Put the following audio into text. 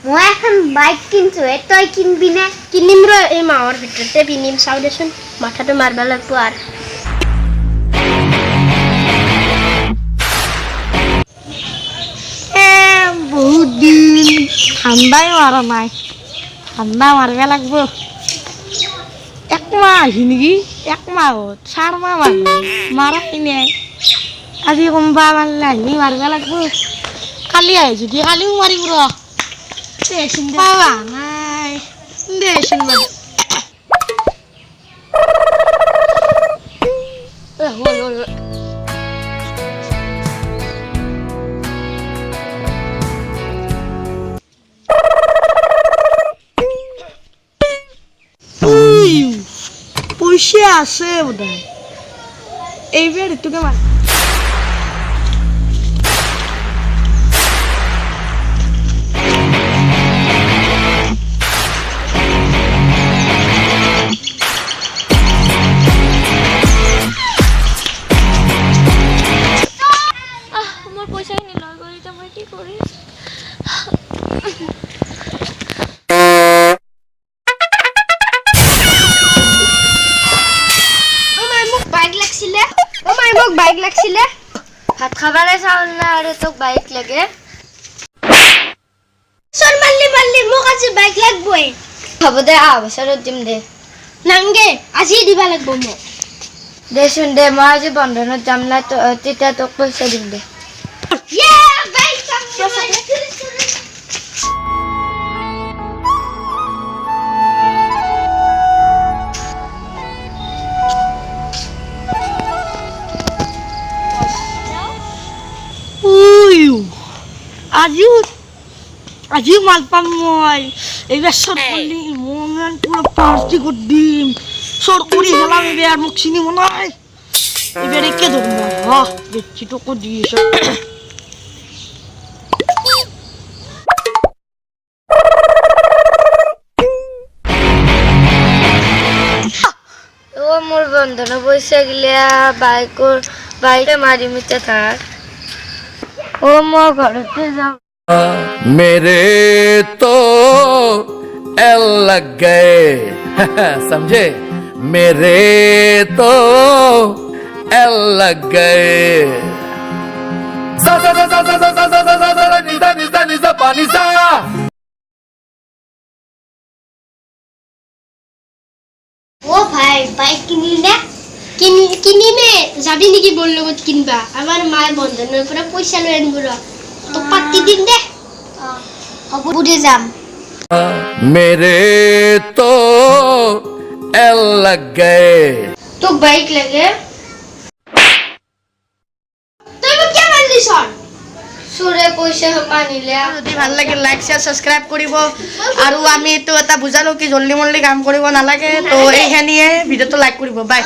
মই এখন বাইক কিনছো তই কিনবি না কিনিম ৰ এই মাহৰ ভিতৰতে কিনিম চাও দেচোন মাথাটো মাৰব লাগব আৰু বহুত দিন ঠাণ্ডাই মাৰা নাই ঠাণ্ডা মাৰিব লাগিব একমাহ আহি নেকি একমাহত 4 মাহ মাৰাই নাই আজি কোনোবা মাৰিলে আহি মাৰিব লাগিব কালি আহি যদি কালিও মাৰিম ৰ পাৱা নাই দেচোন বাৰু পইচা আছে বোধহয় এইবাৰ এইটোকে মাৰ মোৰ পইচাখিনি লৈ গ'ল এতিয়া মই কি কৰিম মোক বাইক লাগছিলে ভাত খাবাৰে চাউল না আৰু তোক বাইক লাগে চল মাল্লি মোক আজি বাইক লাগবই হ'ব দে বছৰত দিম দে নাংগে আজি দিবা লাগব মোক দেচোন দে মই আজি বন্ধনত যাম না তেতিয়া তোক পইচা দিম দে আজিও মাল পাম মই এইবাৰ চট করলি মন পুরো পার্টি করে দিম চট করে গেলাম এবার মুখ চিনিব নাই এবারে কে ধরব দেখছি তো করে দিয়েছ ও মোর বন্ধন পয়সা গিলা বাইকে মারি মিতে থাক ও মো ঘরতে যাও मेरे तो एल लग गए समझे मेरे तो एल लग गए सा सा सा सा सा सा सा सा सा सा निजा निजा निजा पानी सा ও ভাই বাইক কিনিলি না কিনিমে যাবি নেকি বৰ লগত কিনবা আমাৰ মায়ে বন্ধনৰ পৰা পইচা লৈ আনিব ৰ তো পাতি দিম দে হ'ব দে যাম मेरे तो एल लग गए তো বাইক লাগে তই মোক কি মানলি সর সুরে পয়সা মানিলে যদি ভাল লাগে লাইক শেয়ার সাবস্ক্রাইব কৰিব আৰু আমি তো এটা বুজালো কি জলদি মল্লি কাম কৰিব নালাগে তো এইখানিয়ে ভিডিওটো লাইক কৰিব বাই